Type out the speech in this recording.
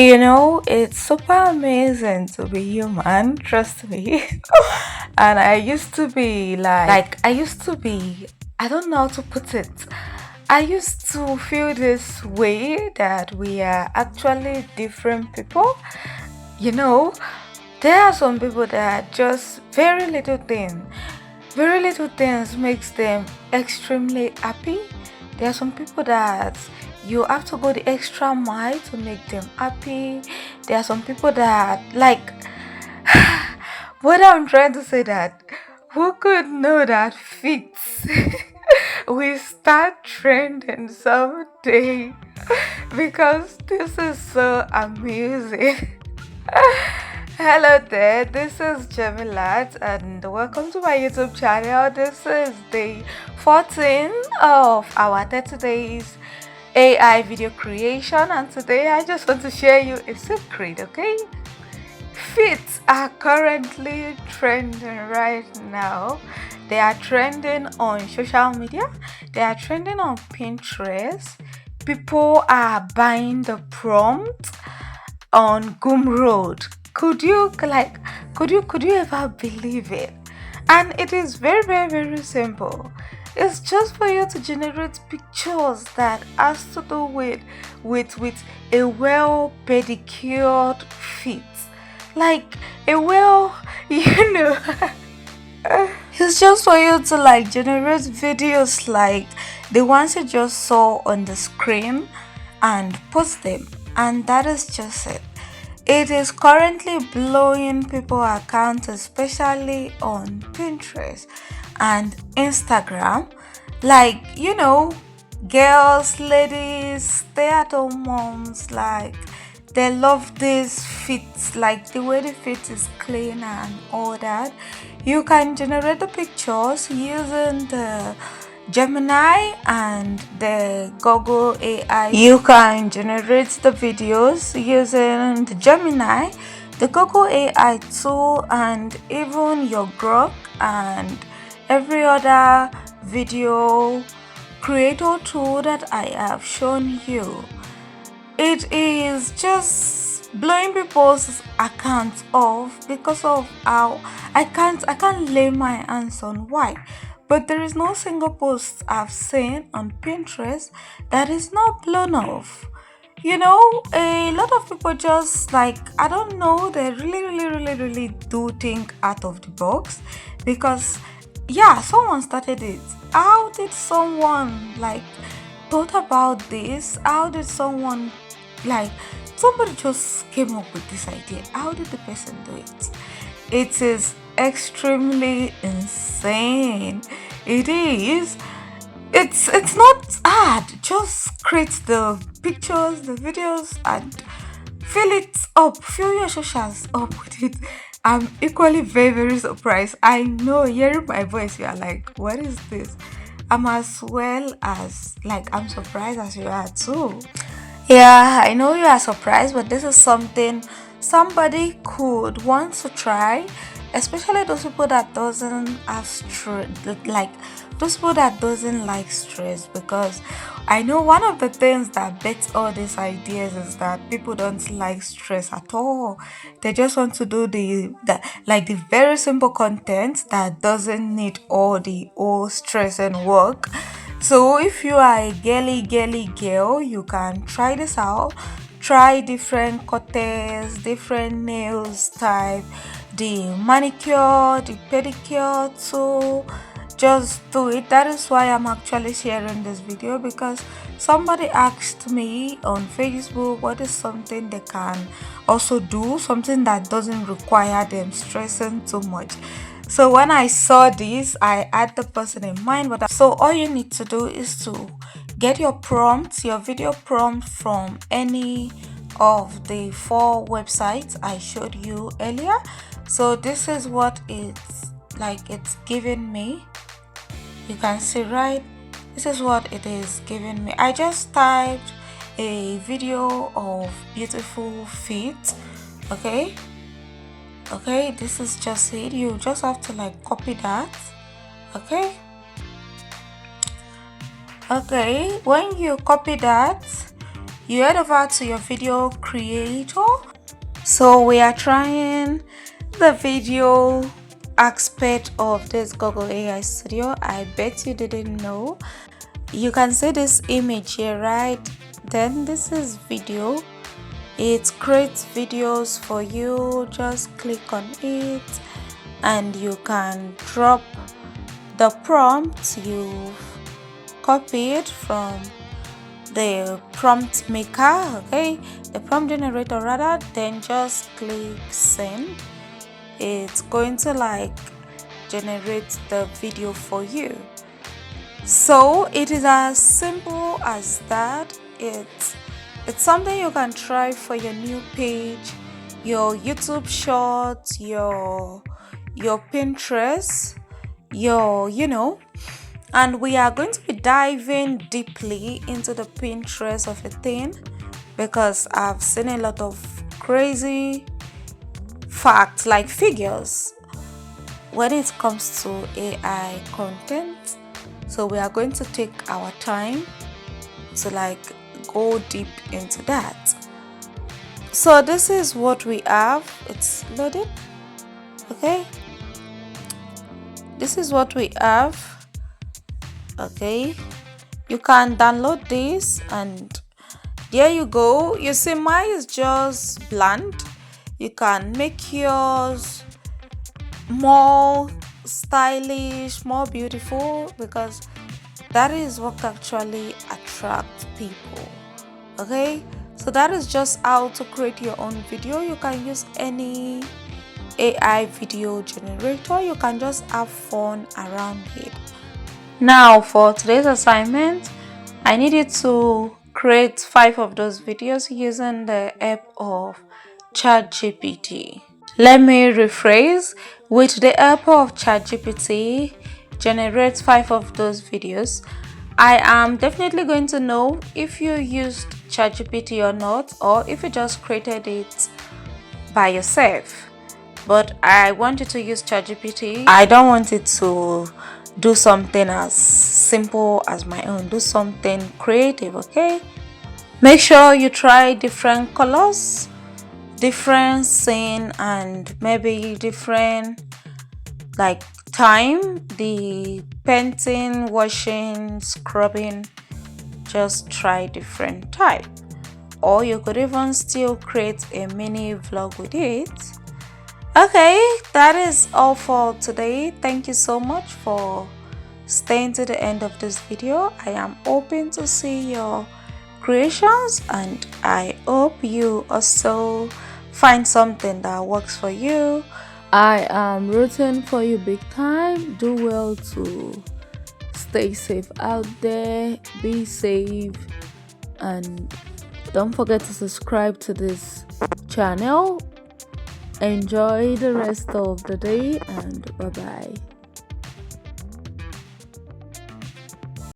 It's super amazing to be human, trust me. And I used to be I don't know how to put it. I used to feel this way that we are actually different people. You know, there are some people that just very little things makes them extremely happy. There are some people that you have to go the extra mile to make them happy. There are some people that what I'm trying to say that who could know that fits we start trending someday because this is so amazing. Hello there, this is Jemilat and welcome to my YouTube channel. This is the 14th of our 30 days AI video creation, and today I just want to share you a secret, okay? Fits are currently trending right now. They are trending on social media, they are trending on Pinterest. People are buying the prompt on Gumroad. Could you ever believe it? And it is very, very, very simple. It's just for you to generate pictures that has to do with a well pedicured feet, like a well you know it's just for you to generate videos like the ones you just saw on the screen and post them, and that is just it. It is currently blowing people accounts, especially on Pinterest and Instagram. Girls, ladies, stay-at-home moms, they love this fit, like the way the fit is clean and all that. You can generate the pictures using the Gemini and the Google AI. You can generate the videos using the Gemini, the Google AI tool, and even your Grok and every other video creator tool that I have shown you. It is just blowing people's accounts off because of how I can't lay my hands on why. But there is no single post I've seen on Pinterest that is not blown off. A lot of people just I don't know, they really, really, really, really do think out of the box because yeah, someone started it. How did someone thought about this? How did someone like somebody just came up with this idea? How did the person do it? It is extremely insane. It is. It's not hard. Just create the pictures, the videos, and fill it up. Fill your socials up with it. I'm equally very, very surprised. I know, hearing my voice, you are like, what is this? I'm as well as I'm surprised as you are too. Yeah, I know you are surprised, but this is something somebody could want to try, especially those people that doesn't have stress, those people that doesn't like stress. Because I know one of the things that beats all these ideas is that people don't like stress at all. They just want to do the very simple content that doesn't need all the old stress and work. So if you are a girly girl, you can try this out. Try different cutters, different nails type, the manicure, the pedicure too. Just do it. That is why I'm actually sharing this video, because somebody asked me on Facebook what is something they can also do, something that doesn't require them stressing too much. So when I saw this, I had the person in mind. So all you need to do is to get your prompts, your video prompt from any of the 4 websites I showed you earlier. So this is what it's giving me. You can see, right? This is what it is giving me. I just typed a video of beautiful feet. Okay, this is just it. You just have to copy that. Okay, when you copy that, you head over to your video creator. So we are trying the video aspect of this Google AI Studio. I bet you didn't know. You can see this image here, right? Then this is video. It creates videos for you. Just click on it and you can drop the prompt you've copied from the prompt maker, okay, the prompt generator rather. Then just click send. It's going to like generate the video for you. So it is as simple as that. It's something you can try for your new page, your YouTube shorts, your Pinterest, your and we are going to be diving deeply into the Pinterest of a thing, because I've seen a lot of crazy facts, like figures, when it comes to AI content. So we are going to take our time to like go deep into that. So this is what we have. It's loaded. Okay, this is what we have. Okay, you can download this and there you go. You see mine is just bland. You can make yours more stylish, more beautiful, because that is what actually attracts people. Okay, so that is just how to create your own video. You can use any AI video generator. You can just have fun around it. Now for today's assignment, I need you to create 5 of those videos using the help of ChatGPT. Let me rephrase. With the help of ChatGPT, generate 5 of those videos. I am definitely going to know if you used ChatGPT or not, or if you just created it by yourself. But I want you to use ChatGPT. I don't want it to do something as simple as my own. Do something creative, okay? Make sure you try different colors, different scene, and maybe different like time, the painting, washing, scrubbing. Just try different type, or you could even still create a mini vlog with it. Okay, that is all for today. Thank you so much for staying to the end of this video. I am hoping to see your creations, and I hope you also find something that works for you. I am rooting for you big time. Do well to stay safe out there, be safe, and don't forget to subscribe to this channel. Enjoy the rest of the day, and bye bye.